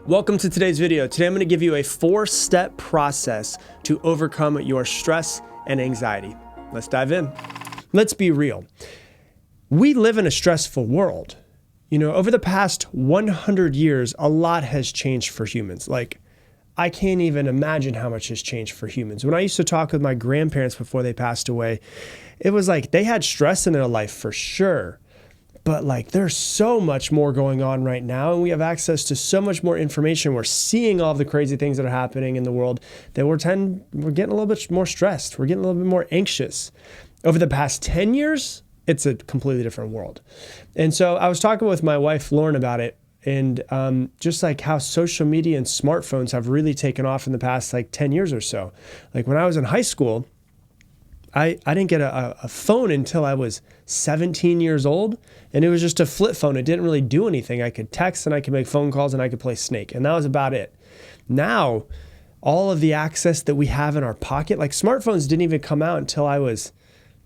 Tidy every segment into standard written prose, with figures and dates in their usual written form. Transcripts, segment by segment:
Welcome to today's video. Today I'm going to give you a 4-step process to overcome your stress and anxiety. Let's dive in. Let's be real. We live in a stressful world. Over the past 100 years, a lot has changed for humans. I can't even imagine how much has changed for humans. When I used to talk with my grandparents before they passed away, it was like they had stress in their life for sure. But there's so much more going on right now, and we have access to so much more information. We're seeing all the crazy things that are happening in the world that we're getting a little bit more stressed. We're getting a little bit more anxious. Over the past 10 years, it's a completely different world. And so I was talking with my wife, Lauren, about it, and just how social media and smartphones have really taken off in the past 10 years or so. When I was in high school, I didn't get a phone until I was 17 years old, and it was just a flip phone. It didn't really do anything. I could text and I could make phone calls and I could play Snake, and that was about it. Now, all of the access that we have in our pocket, smartphones didn't even come out until I was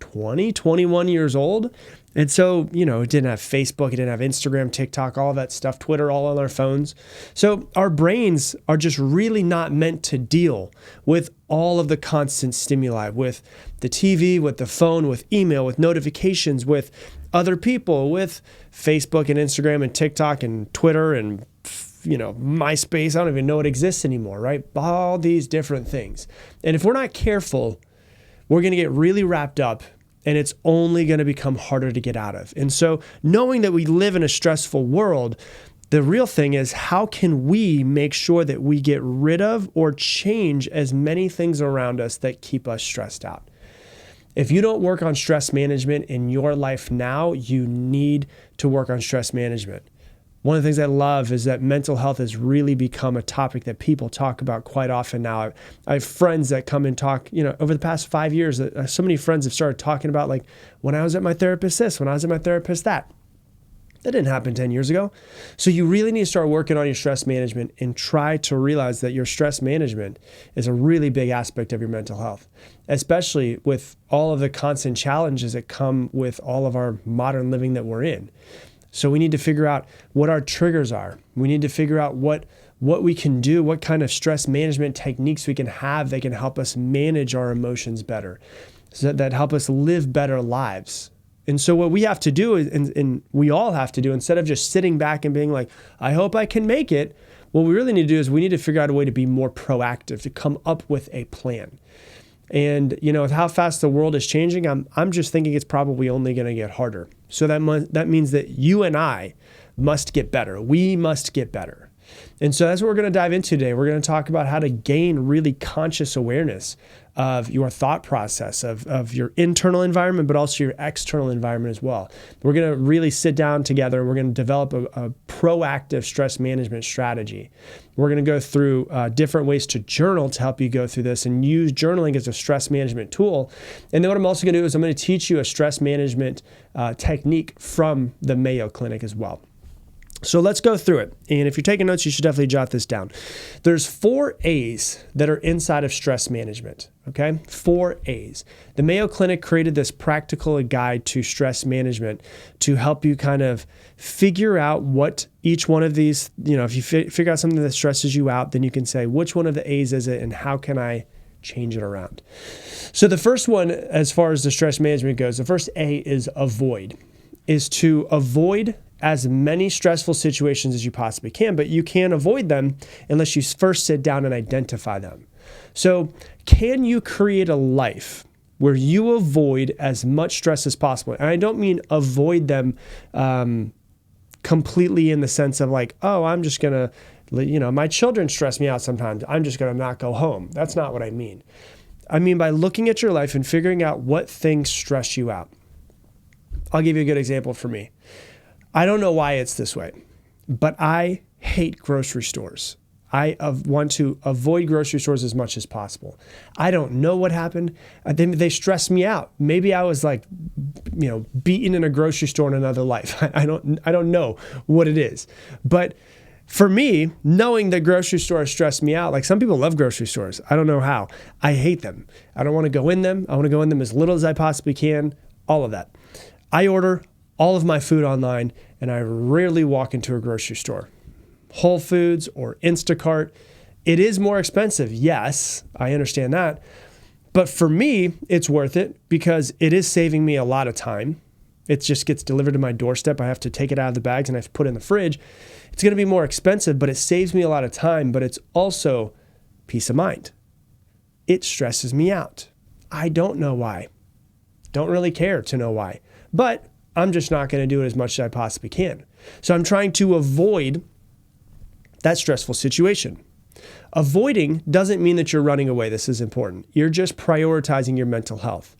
20, 21 years old. And so, it didn't have Facebook, it didn't have Instagram, TikTok, all of that stuff, Twitter, all on our phones. So our brains are just really not meant to deal with all of the constant stimuli, with the TV, with the phone, with email, with notifications, with other people, with Facebook and Instagram and TikTok and Twitter and MySpace. I don't even know it exists anymore, right? All these different things. And if we're not careful, we're going to get really wrapped up, and it's only going to become harder to get out of. And so knowing that we live in a stressful world, the real thing is, how can we make sure that we get rid of or change as many things around us that keep us stressed out? If you don't work on stress management in your life now, you need to work on stress management. One of the things I love is that mental health has really become a topic that people talk about quite often now. I have friends that come and talk, over the past 5 years, so many friends have started talking about when I was at my therapist this, when I was at my therapist that. That didn't happen 10 years ago. So you really need to start working on your stress management and try to realize that your stress management is a really big aspect of your mental health, especially with all of the constant challenges that come with all of our modern living that we're in. So we need to figure out what our triggers are. We need to figure out what we can do, what kind of stress management techniques we can have that can help us manage our emotions better, so that help us live better lives. And so what we have to do is, and we all have to do, instead of just sitting back and being like, I hope I can make it, what we really need to do is we need to figure out a way to be more proactive, to come up with a plan. And, with how fast the world is changing, I'm just thinking it's probably only going to get harder. So that means that you and I must get better. We must get better. And so that's what we're going to dive into today. We're going to talk about how to gain really conscious awareness of your thought process, of your internal environment, but also your external environment as well. We're going to really sit down together and we're going to develop a proactive stress management strategy. We're going to go through different ways to journal to help you go through this and use journaling as a stress management tool. And then what I'm also going to do is I'm going to teach you a stress management technique from the Mayo Clinic as well. So let's go through it. And if you're taking notes, you should definitely jot this down. There's 4 A's that are inside of stress management, okay? 4 A's. The Mayo Clinic created this practical guide to stress management to help you kind of figure out what each one of these, if you figure out something that stresses you out, then you can say, which one of the A's is it and how can I change it around? So the first one, as far as the stress management goes, the first A is avoid, is to avoid as many stressful situations as you possibly can, but you can't avoid them unless you first sit down and identify them. So can you create a life where you avoid as much stress as possible? And I don't mean avoid them completely in the sense of I'm just going to, my children stress me out sometimes. I'm just going to not go home. That's not what I mean. I mean by looking at your life and figuring out what things stress you out. I'll give you a good example for me. I don't know why it's this way, but I hate grocery stores. I want to avoid grocery stores as much as possible. I don't know what happened. They stressed me out. Maybe I was beaten in a grocery store in another life. I don't know what it is. But for me, knowing that grocery stores stress me out, some people love grocery stores. I don't know how. I hate them. I don't want to go in them. I want to go in them as little as I possibly can. All of that. I order all of my food online, and I rarely walk into a grocery store. Whole Foods or Instacart. It is more expensive. Yes, I understand that. But for me, it's worth it because it is saving me a lot of time. It just gets delivered to my doorstep. I have to take it out of the bags and I have to put it in the fridge. It's going to be more expensive, but it saves me a lot of time, but it's also peace of mind. It stresses me out. I don't know why. Don't really care to know why, but I'm just not going to do it as much as I possibly can. So I'm trying to avoid that stressful situation. Avoiding doesn't mean that you're running away. This is important. You're just prioritizing your mental health.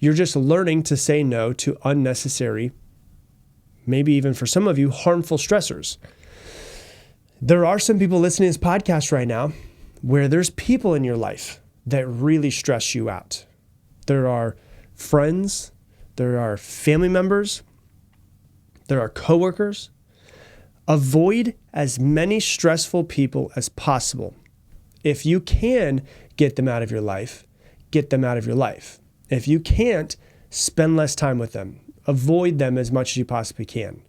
You're just learning to say no to unnecessary, maybe even for some of you, harmful stressors. There are some people listening to this podcast right now where there's people in your life that really stress you out. There are friends, there are family members, there are coworkers. Avoid as many stressful people as possible. If you can get them out of your life, get them out of your life. If you can't, spend less time with them. Avoid them as much as you possibly can.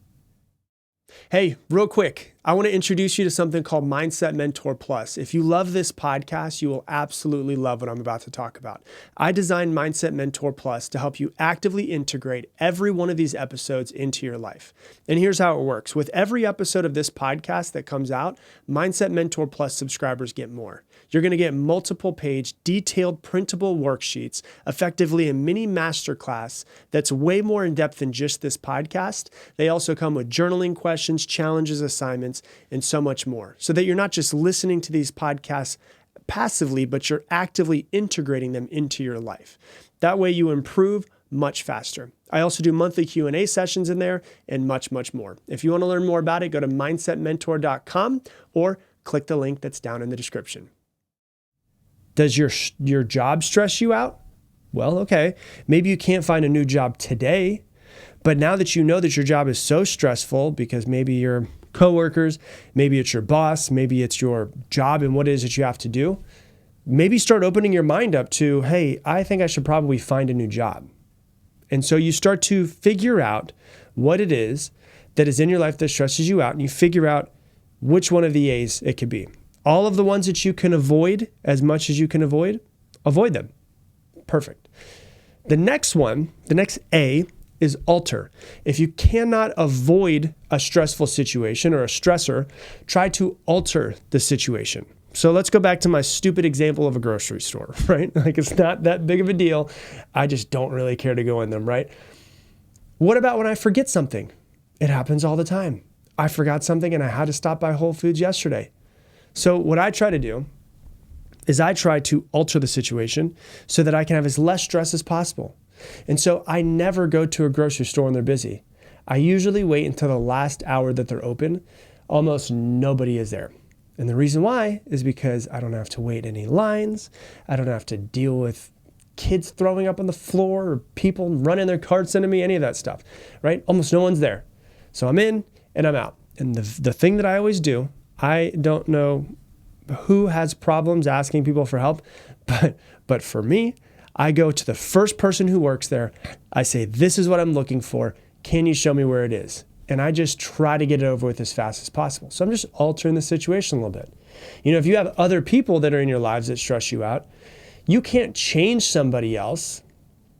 Hey, real quick, I want to introduce you to something called Mindset Mentor Plus. If you love this podcast, you will absolutely love what I'm about to talk about. I designed Mindset Mentor Plus to help you actively integrate every one of these episodes into your life. And here's how it works. With every episode of this podcast that comes out, Mindset Mentor Plus subscribers get more. You're going to get multiple page, detailed, printable worksheets, effectively a mini masterclass that's way more in depth than just this podcast. They also come with journaling questions, challenges, assignments, and so much more, so that you're not just listening to these podcasts passively, but you're actively integrating them into your life. That way you improve much faster. I also do monthly Q&A sessions in there and much, much more. If you want to learn more about it, go to mindsetmentor.com or click the link that's down in the description. Does your job stress you out? Well, okay. Maybe you can't find a new job today, but now that you know that your job is so stressful because maybe your coworkers, maybe it's your boss, maybe it's your job and what it is that you have to do, maybe start opening your mind up to, hey, I think I should probably find a new job. And so you start to figure out what it is that is in your life that stresses you out, and you figure out which one of the A's it could be. All of the ones that you can avoid as much as you can avoid them. Perfect. The next one, the next A, is alter. If you cannot avoid a stressful situation or a stressor, try to alter the situation. So let's go back to my stupid example of a grocery store, right? Like it's not that big of a deal. I just don't really care to go in them, right? What about when I forget something? It happens all the time. I forgot something and I had to stop by Whole Foods yesterday. So what I try to do is I try to alter the situation so that I can have as less stress as possible. And so I never go to a grocery store when they're busy. I usually wait until the last hour that they're open. Almost nobody is there. And the reason why is because I don't have to wait any lines. I don't have to deal with kids throwing up on the floor or people running their carts into me, any of that stuff, right? Almost no one's there. So I'm in and I'm out. And the thing that I always do, I don't know who has problems asking people for help, but for me, I go to the first person who works there. I say, this is what I'm looking for. Can you show me where it is? And I just try to get it over with as fast as possible. So I'm just altering the situation a little bit. You know, if you have other people that are in your lives that stress you out, you can't change somebody else,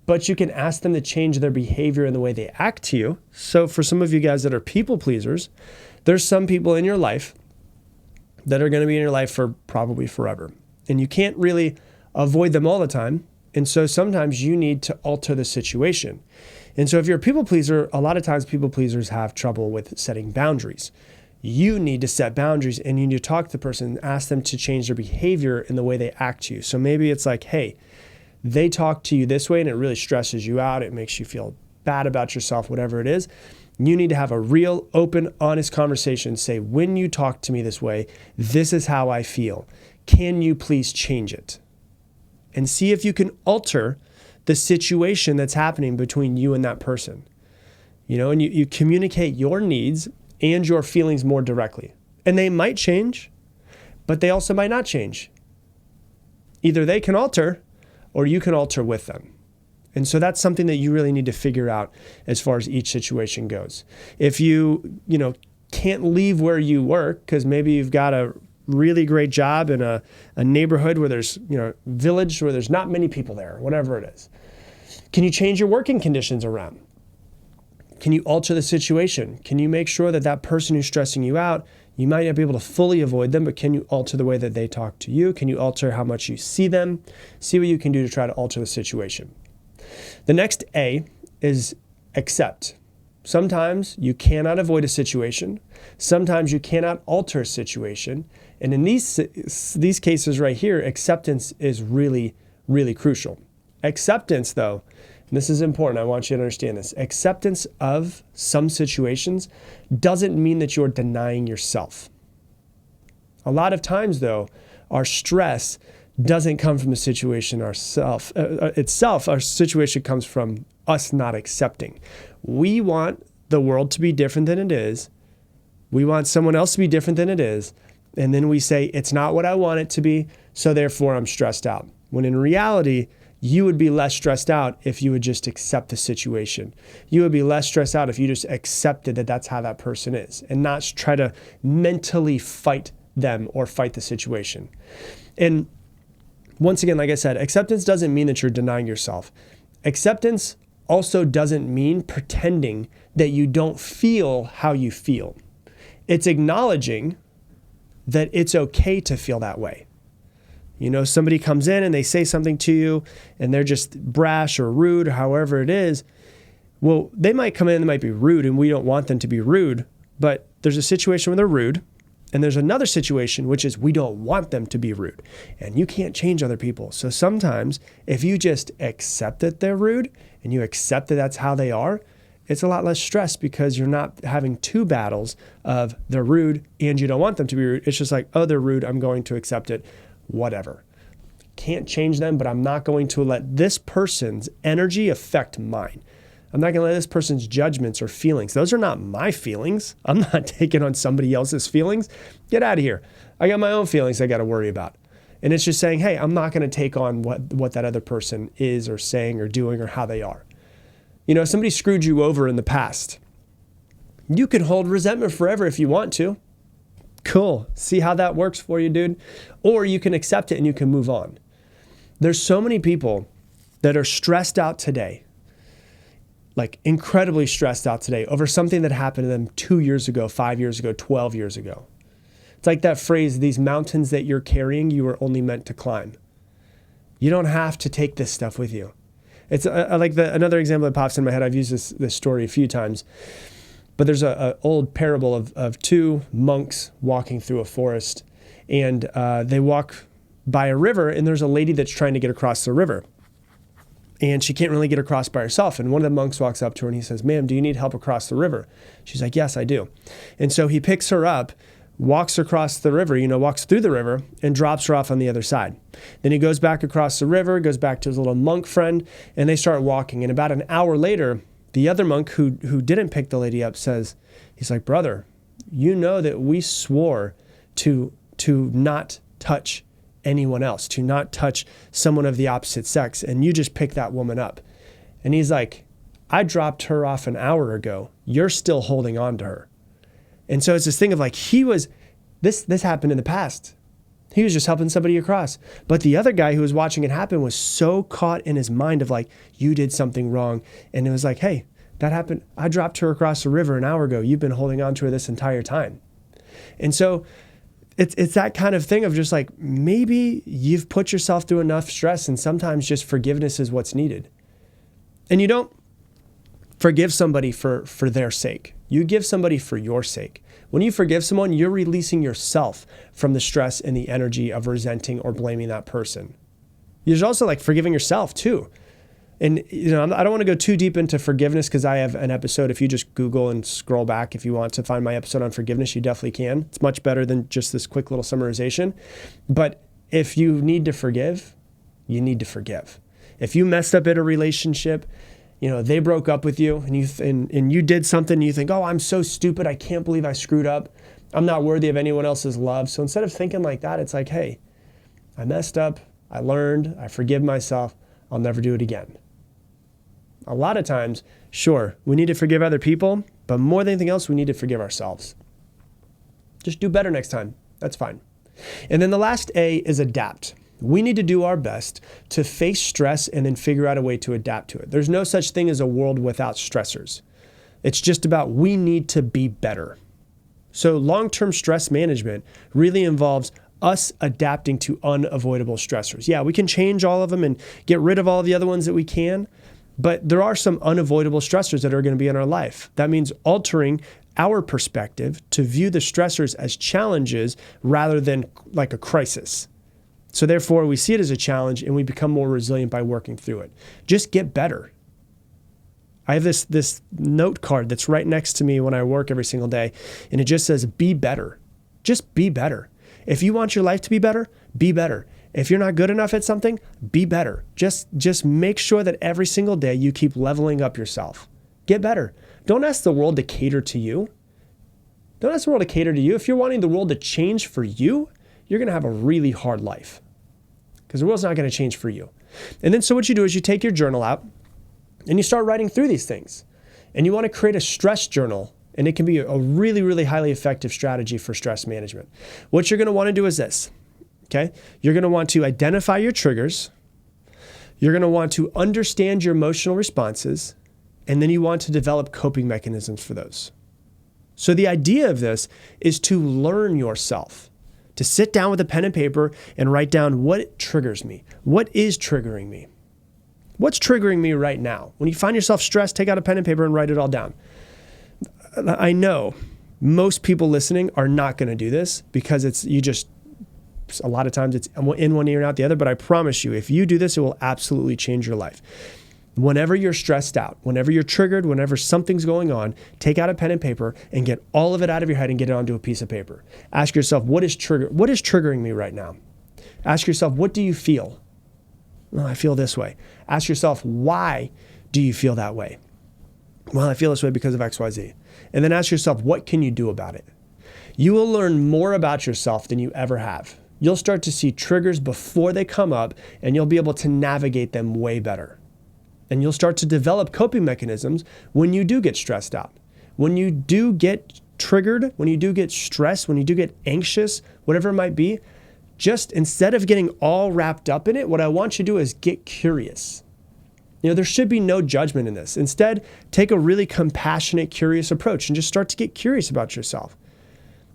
but you can ask them to change their behavior and the way they act to you. So for some of you guys that are people pleasers, there's some people in your life that are going to be in your life for probably forever. And you can't really avoid them all the time. And so sometimes you need to alter the situation. And so if you're a people pleaser, a lot of times people pleasers have trouble with setting boundaries. You need to set boundaries and you need to talk to the person and ask them to change their behavior in the way they act to you. So maybe it's like, hey, they talk to you this way and it really stresses you out. It makes you feel bad about yourself, whatever it is. You need to have a real, open, honest conversation. Say, when you talk to me this way, this is how I feel. Can you please change it? And see if you can alter the situation that's happening between you and that person. You know, and you communicate your needs and your feelings more directly. And they might change, but they also might not change. Either they can alter or you can alter with them. And so that's something that you really need to figure out as far as each situation goes. If you can't leave where you work because maybe you've got a really great job in a neighborhood where there's, village where there's not many people there, whatever it is. Can you change your working conditions around? Can you alter the situation? Can you make sure that that person who's stressing you out, you might not be able to fully avoid them, but can you alter the way that they talk to you? Can you alter how much you see them? See what you can do to try to alter the situation. The next A is accept. Sometimes you cannot avoid a situation. Sometimes you cannot alter a situation. And in these cases right here, acceptance is really, really crucial. Acceptance, though, and this is important, I want you to understand this. Acceptance of some situations doesn't mean that you're denying yourself. A lot of times, though, our stress doesn't come from the situation itself. Our situation comes from us not accepting. We want the world to be different than it is. We want someone else to be different than it is. And then we say, it's not what I want it to be, so therefore I'm stressed out. When in reality, you would be less stressed out if you would just accept the situation. You would be less stressed out if you just accepted that that's how that person is and not try to mentally fight them or fight the situation. And once again, like I said, acceptance doesn't mean that you're denying yourself. Acceptance also doesn't mean pretending that you don't feel how you feel. It's acknowledging that it's okay to feel that way. Somebody comes in and they say something to you and they're just brash or rude or however it is. Well, they might come in and they might be rude and we don't want them to be rude, but there's a situation where they're rude and there's another situation which is we don't want them to be rude and you can't change other people. So sometimes if you just accept that they're rude and you accept that that's how they are, it's a lot less stress because you're not having two battles of they're rude and you don't want them to be rude. It's just like, oh, they're rude. I'm going to accept it. Whatever. Can't change them, but I'm not going to let this person's energy affect mine. I'm not going to let this person's judgments or feelings. Those are not my feelings. I'm not taking on somebody else's feelings. Get out of here. I got my own feelings I got to worry about. And it's just saying, hey, I'm not going to take on what that other person is or saying or doing or how they are. Somebody screwed you over in the past. You can hold resentment forever if you want to. Cool. See how that works for you, dude? Or you can accept it and you can move on. There's so many people that are stressed out today, like incredibly stressed out today over something that happened to them 2 years ago, 5 years ago, 12 years ago. It's like that phrase, these mountains that you're carrying, you were only meant to climb. You don't have to take this stuff with you. It's another example that pops in my head. I've used this story a few times. But there's an old parable of two monks walking through a forest, and they walk by a river, and there's a lady that's trying to get across the river. And she can't really get across by herself. And one of the monks walks up to her and he says, ma'am, do you need help across the river? She's like, yes, I do. And so he picks her up, walks across the river, walks through the river and drops her off on the other side. Then he goes back across the river, goes back to his little monk friend, and they start walking. And about an hour later, the other monk who didn't pick the lady up says, he's like, brother, you know that we swore to not touch anyone else, to not touch someone of the opposite sex, and you just picked that woman up. And he's like, I dropped her off an hour ago. You're still holding on to her. And so it's this thing of like, this happened in the past. He was just helping somebody across. But the other guy who was watching it happen was so caught in his mind of like, you did something wrong. And it was like, hey, that happened. I dropped her across the river an hour ago. You've been holding on to her this entire time. And so it's that kind of thing of just like, maybe you've put yourself through enough stress and sometimes just forgiveness is what's needed. And you don't forgive somebody for their sake. You give somebody for your sake. When you forgive someone, you're releasing yourself from the stress and the energy of resenting or blaming that person. There's also like forgiving yourself too. And I don't want to go too deep into forgiveness because I have an episode. If you just Google and scroll back, if you want to find my episode on forgiveness, you definitely can. It's much better than just this quick little summarization. But if you need to forgive, you need to forgive. If you messed up in a relationship, they broke up with you and you did something and you think, oh, I'm so stupid. I can't believe I screwed up. I'm not worthy of anyone else's love. So instead of thinking like that, it's like, hey, I messed up. I learned. I forgive myself. I'll never do it again. A lot of times, sure, we need to forgive other people, but more than anything else, we need to forgive ourselves. Just do better next time. That's fine. And then the last A is adapt. We need to do our best to face stress and then figure out a way to adapt to it. There's no such thing as a world without stressors. It's just about we need to be better. So long-term stress management really involves us adapting to unavoidable stressors. Yeah, we can change all of them and get rid of all the other ones that we can, but there are some unavoidable stressors that are going to be in our life. That means altering our perspective to view the stressors as challenges rather than like a crisis. So therefore, we see it as a challenge and we become more resilient by working through it. Just get better. I have this note card that's right next to me when I work every single day, and it just says, be better. Just be better. If you want your life to be better, be better. If you're not good enough at something, be better. Just make sure that every single day you keep leveling up yourself. Get better. Don't ask the world to cater to you. Don't ask the world to cater to you. If you're wanting the world to change for you, you're going to have a really hard life because the world's not going to change for you. And then so what you do is you take your journal out and you start writing through these things. And you want to create a stress journal, and it can be a really, really highly effective strategy for stress management. What you're going to want to do is this, okay? You're going to want to identify your triggers. You're going to want to understand your emotional responses, and then you want to develop coping mechanisms for those. So the idea of this is to learn yourself, to sit down with a pen and paper and write down what triggers me. What is triggering me? What's triggering me right now? When you find yourself stressed, take out a pen and paper and write it all down. I know most people listening are not going to do this because a lot of times it's in one ear and out the other, but I promise you, if you do this, it will absolutely change your life. Whenever you're stressed out, whenever you're triggered, whenever something's going on, take out a pen and paper and get all of it out of your head and get it onto a piece of paper. Ask yourself, what is triggering me right now? Ask yourself, what do you feel? Well, I feel this way. Ask yourself, why do you feel that way? Well, I feel this way because of X, Y, Z. And then ask yourself, what can you do about it? You will learn more about yourself than you ever have. You'll start to see triggers before they come up, and you'll be able to navigate them way better. And you'll start to develop coping mechanisms when you do get stressed out. When you do get triggered, when you do get stressed, when you do get anxious, whatever it might be, just instead of getting all wrapped up in it, what I want you to do is get curious. There should be no judgment in this. Instead, take a really compassionate, curious approach and just start to get curious about yourself.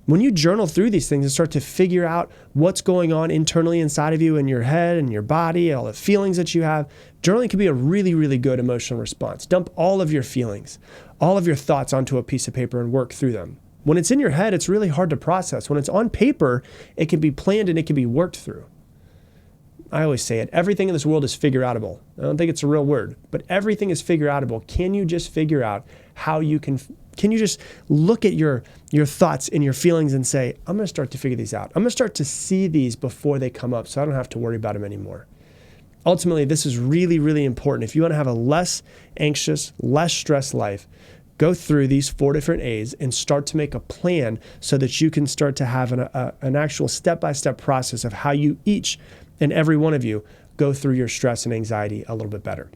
When you journal through these things and start to figure out what's going on internally inside of you, in your head and your body, all the feelings that you have, journaling can be a really, really good emotional response. Dump all of your feelings, all of your thoughts onto a piece of paper and work through them. When it's in your head, it's really hard to process. When it's on paper, it can be planned and it can be worked through. I always say it, everything in this world is figure-outable. I don't think it's a real word, but everything is figure-outable. Can you just figure out how you can you just look at your thoughts and your feelings and say, I'm going to start to figure these out. I'm going to start to see these before they come up so I don't have to worry about them anymore. Ultimately, this is really, really important. If you want to have a less anxious, less stressed life, go through these 4 different A's and start to make a plan so that you can start to have an actual step-by-step process of how you each and every one of you go through your stress and anxiety a little bit better.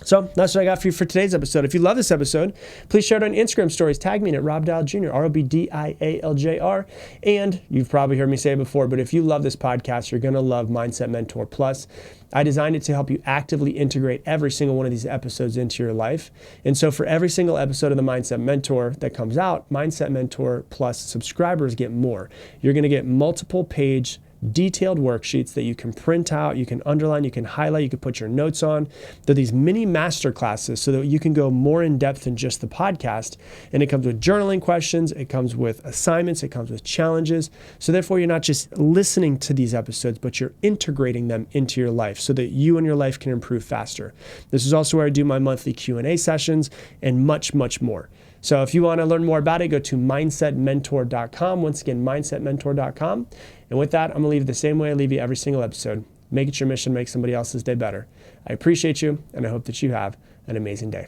So that's what I got for you for today's episode. If you love this episode, please share it on Instagram stories. Tag me in at Rob Dial Jr., ROBDIALJR. And you've probably heard me say it before, but if you love this podcast, you're going to love Mindset Mentor Plus. I designed it to help you actively integrate every single one of these episodes into your life. And so for every single episode of the Mindset Mentor that comes out, Mindset Mentor Plus subscribers get more. You're going to get multiple page detailed worksheets that you can print out, you can underline, you can highlight, you can put your notes on. They're these mini master classes so that you can go more in depth than just the podcast. And it comes with journaling questions, it comes with assignments, it comes with challenges. So therefore, you're not just listening to these episodes, but you're integrating them into your life so that you and your life can improve faster. This is also where I do my monthly Q&A sessions and much, much more. So if you want to learn more about it, go to mindsetmentor.com. Once again, mindsetmentor.com. And with that, I'm going to leave it the same way I leave you every single episode. Make it your mission to make somebody else's day better. I appreciate you, and I hope that you have an amazing day.